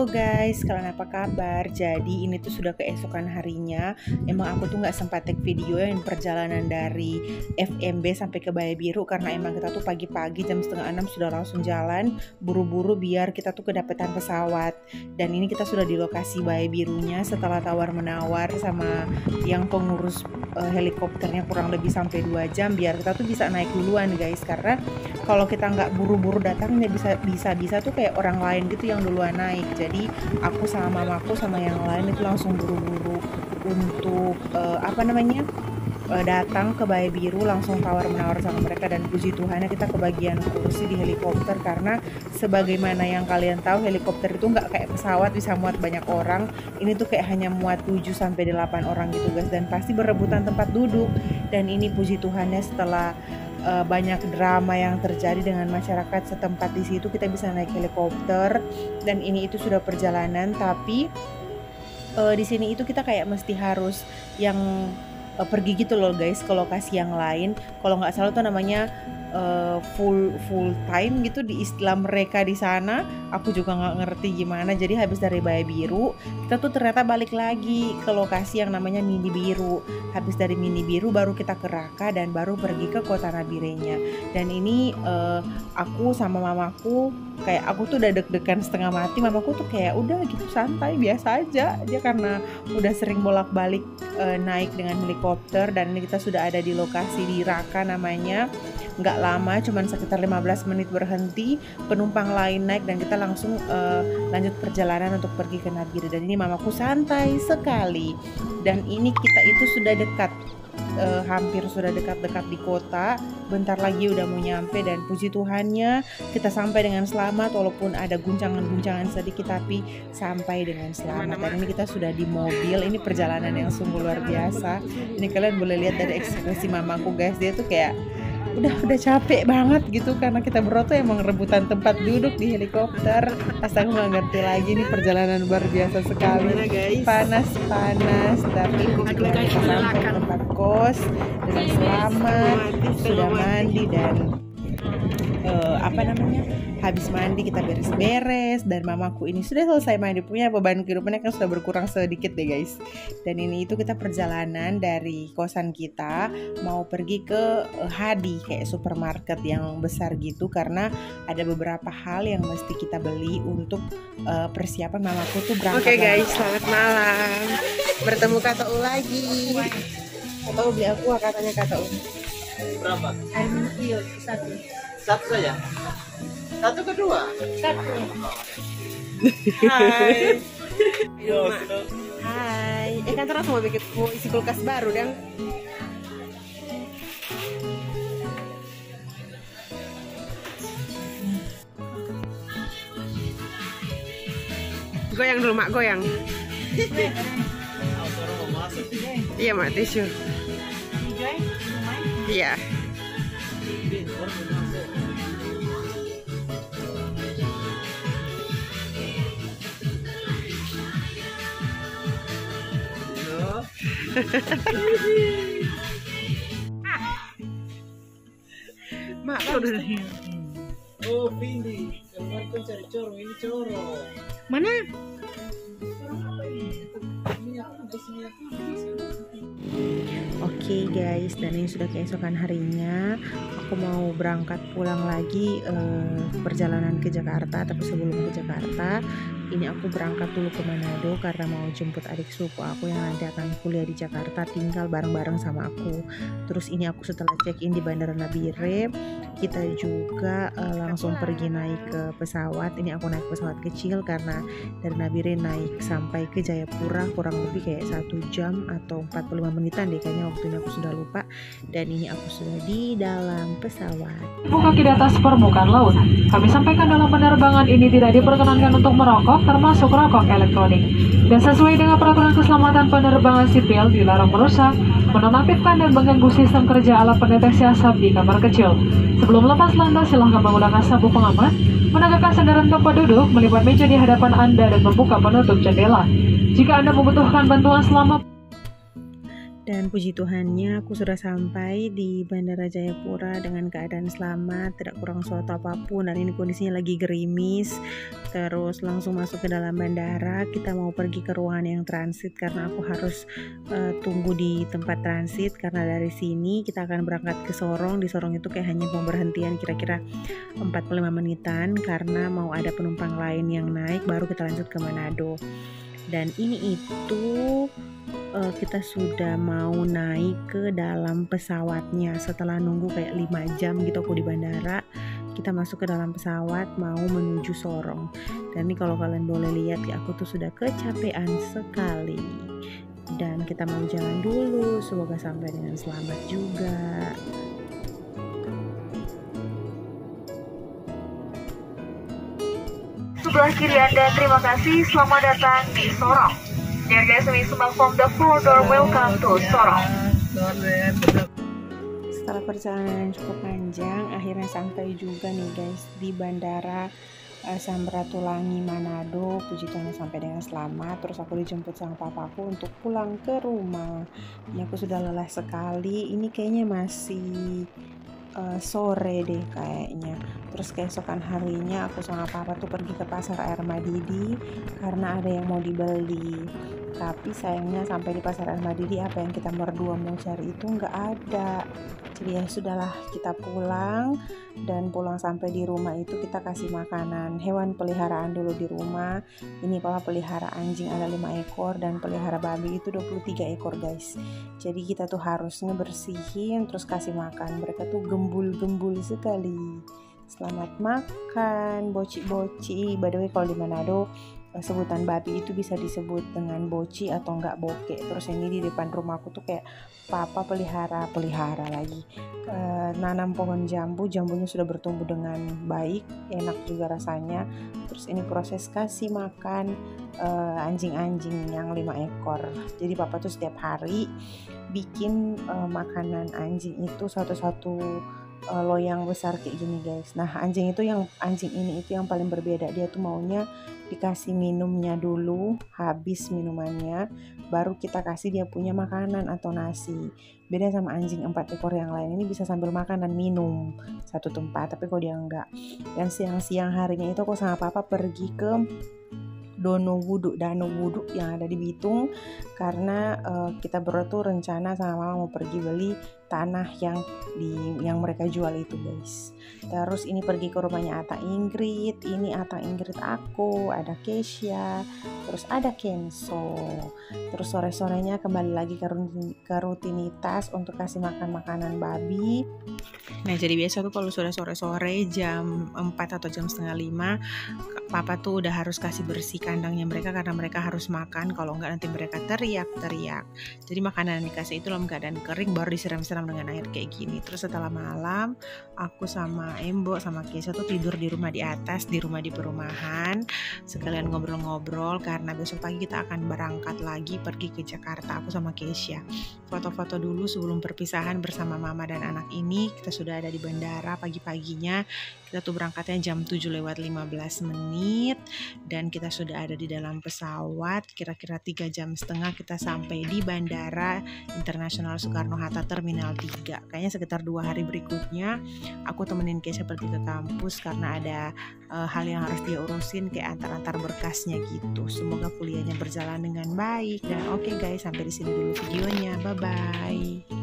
Halo guys, kalian apa kabar? Jadi ini tuh sudah keesokan harinya. Emang aku tuh nggak sempat take video yang perjalanan dari FMB sampai ke Baya Biru karena emang kita tuh pagi-pagi jam 5:30 sudah langsung jalan buru-buru biar kita tuh kedapetan pesawat. Dan ini kita sudah di lokasi Baya Birunya setelah tawar-menawar sama yang pengurus helikopternya kurang lebih sampai 2 jam biar kita tuh bisa naik duluan guys, karena kalau kita nggak buru-buru datang ya bisa tuh kayak orang lain gitu yang duluan naik. Jadi aku sama mamaku sama yang lain itu langsung buru-buru untuk datang ke Baya Biru, langsung tawar-menawar sama mereka. Dan puji Tuhannya kita kebagian kursi di helikopter, karena sebagaimana yang kalian tahu helikopter itu nggak kayak pesawat bisa muat banyak orang. Ini tuh kayak hanya muat 7-8 orang gitu guys, dan pasti berebutan tempat duduk. Dan ini puji Tuhannya setelah banyak drama yang terjadi dengan masyarakat setempat di situ, kita bisa naik helikopter. Dan ini itu sudah perjalanan, tapi di sini itu kita kayak mesti harus yang pergi gitu loh guys ke lokasi yang lain. Kalau nggak salah tuh namanya full time gitu di istilah mereka di sana. Aku juga nggak ngerti gimana. Jadi habis dari Baya Biru kita tuh ternyata balik lagi ke lokasi yang namanya Mini Biru. Habis dari Mini Biru baru kita ke Raka dan baru pergi ke Kota Nabirenya. Dan ini aku sama mamaku kayak aku tuh udah deg-degan setengah mati. Mamaku tuh kayak udah gitu santai biasa aja. Dia karena udah sering bolak-balik naik dengan helikopter. Dan ini kita sudah ada di lokasi di Raka namanya. Nggak lama, cuman sekitar 15 menit berhenti, penumpang lain naik dan kita langsung lanjut perjalanan untuk pergi ke Nabire. Dan ini mamaku santai sekali. Dan ini kita itu sudah dekat, hampir sudah dekat-dekat di kota. Bentar lagi udah mau nyampe dan puji Tuhannya kita sampai dengan selamat, walaupun ada guncangan-guncangan sedikit tapi sampai dengan selamat. Dan ini kita sudah di mobil. Ini perjalanan yang sungguh luar biasa. Ini kalian boleh lihat dari ekspresi mamaku guys, dia tuh kayak udah capek banget gitu karena kita berdua tuh emang rebutan tempat duduk di helikopter. Astaga, nggak ngerti lagi, ini perjalanan luar biasa sekali. Panas tapi kita sampai ke tempat kos dengan selamat, sudah mandi dan habis mandi kita beres-beres. Dan mamaku ini sudah selesai mandi, punya beban kehidupannya kan sudah berkurang sedikit deh guys. Dan ini itu kita perjalanan dari kosan kita mau pergi ke Hadi, kayak supermarket yang besar gitu, karena ada beberapa hal yang mesti kita beli untuk persiapan mamaku tuh berangkat. Oke guys, selamat malam, bertemu Kak Tou lagi. Kak Tou beli aku, katanya Kak Tou berapa? air minum Satu saja? Satu kedua? satu. Hai. Yo, Hai. Kan terus mau isi kulkas baru dan goyang dulu mak, goyang. Iya mak, tisu. Iya. Mak, udah. Oh, Vindi, kemarin kan cari coro, ini coro. Mana? Oke guys, dan ini sudah keesokan harinya. Aku mau berangkat pulang lagi perjalanan ke Jakarta. Tapi sebelum ke Jakarta, ini aku berangkat dulu ke Manado karena mau jemput adik sepupu aku yang nanti akan kuliah di Jakarta, tinggal bareng-bareng sama aku. Terus ini aku setelah check-in di Bandara Nabire, kita juga langsung pergi naik ke pesawat. Ini aku naik pesawat kecil karena dari Nabire naik sampai ke Jayapura kurang lebih kayak 1 jam atau 45 menitan deh kayaknya, waktunya aku sudah lupa. Dan ini aku sudah di dalam pesawat. Kaki di atas permukaan laut. Kami sampaikan dalam penerbangan ini tidak diperkenankan untuk merokok, termasuk rokok elektronik. Dan sesuai dengan peraturan keselamatan penerbangan sipil, dilarang merusak, menonaktifkan dan mengganggu sistem kerja alat pendeteksi asap di kamar kecil. Sebelum lepas landas, silahkan menggunakan sabuk pengaman, menegakkan sandaran tempat duduk, melipat meja di hadapan Anda dan membuka penutup jendela. Jika Anda membutuhkan bantuan selama Dan puji Tuhannya aku sudah sampai di Bandara Jayapura dengan keadaan selamat, tidak kurang suatu apapun. Dan ini kondisinya lagi gerimis. Terus langsung masuk ke dalam bandara. Kita mau pergi ke ruangan yang transit karena aku harus tunggu di tempat transit. Karena dari sini kita akan berangkat ke Sorong. Di Sorong itu kayak hanya pemberhentian kira-kira 45 menitan karena mau ada penumpang lain yang naik, baru kita lanjut ke Manado. Dan ini itu kita sudah mau naik ke dalam pesawatnya setelah nunggu kayak 5 jam gitu aku di bandara. Kita masuk ke dalam pesawat mau menuju Sorong. Dan ini kalau kalian boleh lihat ya, aku tuh sudah kecapean sekali. Dan kita mau jalan dulu, semoga sampai dengan selamat juga. Sebelah kiri Anda, terima kasih. Selamat datang di Sorong. Dear guys, we from the door. Welcome to Sorong. Setelah perjalanan yang cukup panjang, akhirnya sampai juga nih guys di bandara Samratulangi Manado. Puji Tuhan sampai dengan selamat. Terus aku dijemput sama papaku untuk pulang ke rumah. Ini aku sudah lelah sekali. Ini kayaknya masih sore deh kayaknya. Terus keesokan harinya aku sama papa tuh pergi ke pasar air Madidi karena ada yang mau dibeli. Tapi sayangnya sampai di pasar air Madidi apa yang kita berdua mau cari itu nggak ada. Jadi ya sudahlah, kita pulang. Dan pulang sampai di rumah itu kita kasih makanan hewan peliharaan dulu di rumah. Ini papa pelihara anjing ada 5 ekor dan pelihara babi itu 23 ekor guys. Jadi kita tuh harus ngebersihin terus kasih makan. Mereka tuh gembul-gembul sekali. Selamat makan boci-boci. By the way kalau di Manado sebutan babi itu bisa disebut dengan boci atau enggak boke. Terus ini di depan rumahku tuh kayak papa pelihara lagi nanam pohon jambunya sudah bertumbuh dengan baik, enak juga rasanya. Terus ini proses kasih makan anjing-anjing yang 5 ekor. Jadi papa tuh setiap hari bikin makanan anjing itu satu-satu loyang besar kayak gini guys. Nah anjing ini itu yang paling berbeda. Dia tuh maunya dikasih minumnya dulu, habis minumannya baru kita kasih dia punya makanan atau nasi. Beda sama anjing 4 ekor yang lain, ini bisa sambil makan dan minum satu tempat, tapi kalau dia enggak. Dan siang-siang harinya itu aku sama papa pergi ke Danau Wuduk yang ada di Bitung karena kita berdua tuh rencana sama mama mau pergi beli tanah yang mereka jual itu guys. Terus ini pergi ke rumahnya Ata Ingrid, ini Ata Ingrid aku, ada Keisha, terus ada Kenzo. Terus sore-sorenya kembali lagi ke rutinitas untuk kasih makan makanan babi. Nah jadi biasa tuh kalau sudah sore-sore jam 4 atau jam setengah 5 papa tuh udah harus kasih bersih kandangnya mereka karena mereka harus makan, kalau enggak nanti mereka teriak-teriak. Jadi makanan yang dikasih itu dalam keadaan kering baru disiram-siram dengan air kayak gini. Terus setelah malam aku sama Embo sama Keisha tuh tidur di rumah di atas, di rumah di perumahan, sekalian ngobrol-ngobrol karena besok pagi kita akan berangkat lagi pergi ke Jakarta, aku sama Keisha. Foto-foto dulu sebelum perpisahan bersama mama dan anak ini. Kita sudah ada di bandara pagi-paginya. Kita tuh berangkatnya jam 7:15 dan kita sudah ada di dalam pesawat kira-kira 3,5 jam kita sampai di Bandara Internasional Soekarno-Hatta Terminal 3. Kayaknya sekitar 2 hari berikutnya aku temenin Keisha pergi ke kampus karena ada hal yang harus dia urusin kayak antar-antar berkasnya gitu. Semoga kuliahnya berjalan dengan baik. Dan oke guys, sampai di sini dulu videonya. Bye bye.